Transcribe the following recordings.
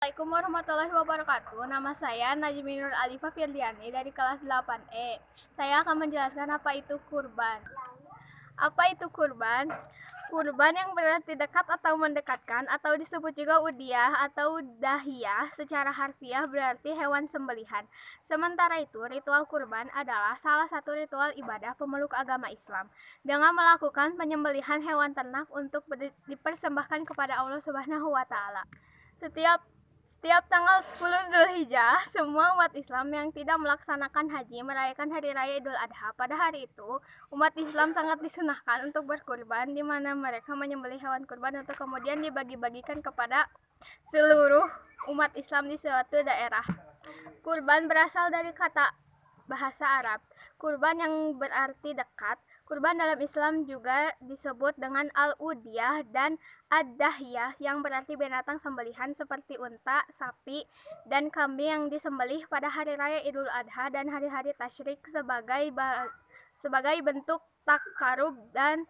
Assalamualaikum warahmatullahi wabarakatuh. Nama saya Najminur Alifa Firdiani dari kelas 8E. Saya akan menjelaskan apa itu kurban. Apa itu kurban? Kurban yang berarti dekat atau mendekatkan atau disebut juga udiyah atau dahiyah secara harfiah berarti hewan sembelihan. Sementara itu, ritual kurban adalah salah satu ritual ibadah pemeluk agama Islam dengan melakukan penyembelihan hewan ternak untuk dipersembahkan kepada Allah Subhanahu wa taala. Setiap tanggal 10 Zulhijjah, semua umat Islam yang tidak melaksanakan haji merayakan Hari Raya Idul Adha. Pada hari itu, umat Islam sangat disunahkan untuk berkurban, di mana mereka menyembelih hewan kurban untuk kemudian dibagi-bagikan kepada seluruh umat Islam di suatu daerah. Kurban berasal dari kata bahasa Arab, kurban yang berarti dekat. Kurban dalam Islam juga disebut dengan al-udiyah dan ad-dahiyah yang berarti binatang sembelihan seperti unta, sapi, dan kambing yang disembelih pada hari raya Idul Adha dan hari-hari tasyrik sebagai bentuk takarub dan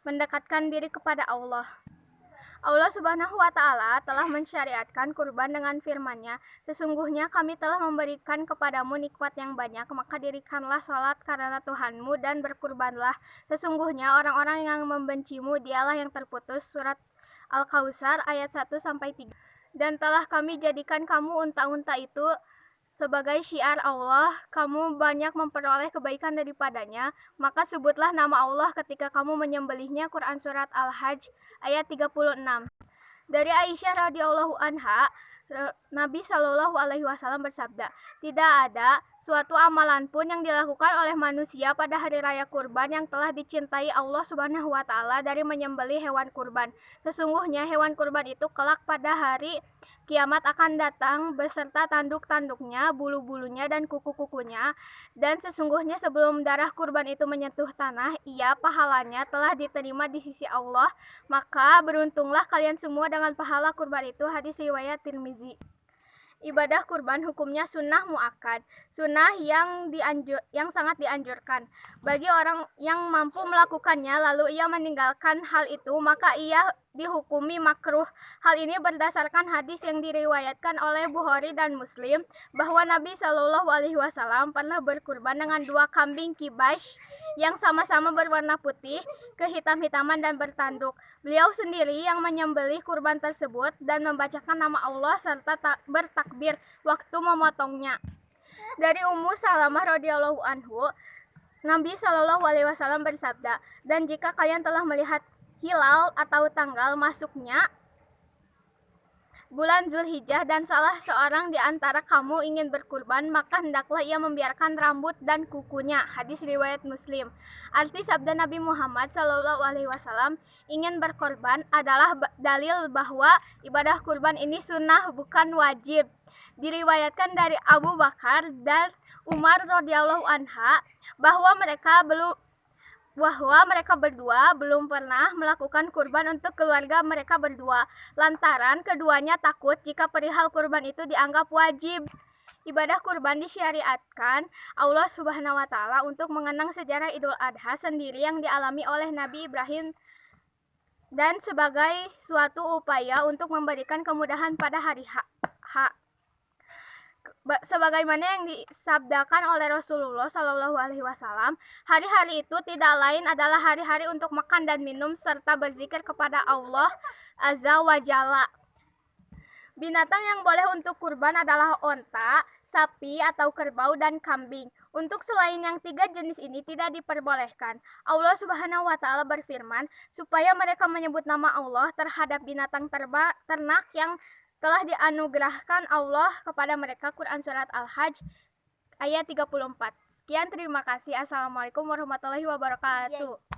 mendekatkan diri kepada Allah. Allah Subhanahu wa taala telah mensyariatkan kurban dengan firman-Nya, "Sesungguhnya kami telah memberikan kepadamu nikmat yang banyak, maka dirikanlah salat karena Tuhanmu dan berkurbanlah. Sesungguhnya orang-orang yang membencimu dialah yang terputus." Surat Al-Kautsar ayat 1-3. Dan telah kami jadikan kamu unta-unta itu sebagai syiar Allah, kamu banyak memperoleh kebaikan daripadanya, maka sebutlah nama Allah ketika kamu menyembelihnya. Quran Surat Al-Hajj ayat 36. Dari Aisyah radhiyallahu anha, Nabi Shallallahu alaihi wasallam bersabda, "Tidak ada suatu amalan pun yang dilakukan oleh manusia pada hari raya kurban yang telah dicintai Allah Subhanahu wa taala dari menyembelih hewan kurban. Sesungguhnya hewan kurban itu kelak pada hari kiamat akan datang beserta tanduk-tanduknya, bulu-bulunya dan kuku-kukunya, dan sesungguhnya sebelum darah kurban itu menyentuh tanah, ia pahalanya telah diterima di sisi Allah. Maka beruntunglah kalian semua dengan pahala kurban itu." Hadis riwayat Tirmizi. Ibadah kurban hukumnya sunnah muakkad, sunnah yang sangat dianjurkan. Bagi orang yang mampu melakukannya lalu ia meninggalkan hal itu, maka ia dihukumi makruh. Hal ini berdasarkan hadis yang diriwayatkan oleh Bukhari dan Muslim bahwa Nabi Shallallahu alaihi wasallam pernah berkurban dengan 2 kambing kibas yang sama-sama berwarna putih, kehitam-hitaman dan bertanduk. Beliau sendiri yang menyembelih kurban tersebut dan membacakan nama Allah serta bertakbir waktu memotongnya. Dari Ummu Salamah radhiyallahu anhu, Nabi Shallallahu alaihi wasallam bersabda, "Dan jika kalian telah melihat hilal atau tanggal masuknya bulan Zulhijjah dan salah seorang di antara kamu ingin berkurban, maka hendaklah ia membiarkan rambut dan kukunya." Hadis riwayat Muslim. Arti sabda Nabi Muhammad Shallallahu alaihi wasallam ingin berkorban adalah dalil bahwa ibadah kurban ini sunnah bukan wajib. Diriwayatkan dari Abu Bakar dan Umar radhiyallahu anha bahwa mereka berdua belum pernah melakukan kurban untuk keluarga mereka berdua, lantaran keduanya takut jika perihal kurban itu dianggap wajib. Ibadah kurban disyariatkan Allah Subhanahu wa taala untuk mengenang sejarah Idul Adha sendiri yang dialami oleh Nabi Ibrahim dan sebagai suatu upaya untuk memberikan kemudahan pada hari H. Sebagaimana yang disabdakan oleh Rasulullah Shallallahu alaihi wasallam, hari-hari itu tidak lain adalah hari-hari untuk makan dan minum serta berzikir kepada Allah Azza wa Jalla. Binatang yang boleh untuk kurban adalah onta, sapi atau kerbau, dan kambing. Untuk selain yang 3 jenis ini tidak diperbolehkan. Allah Subhanahu wa taala berfirman supaya mereka menyebut nama Allah terhadap binatang ternak yang telah dianugerahkan Allah kepada mereka. Quran Surat Al-Hajj ayat 34. Sekian, terima kasih. Assalamualaikum warahmatullahi wabarakatuh.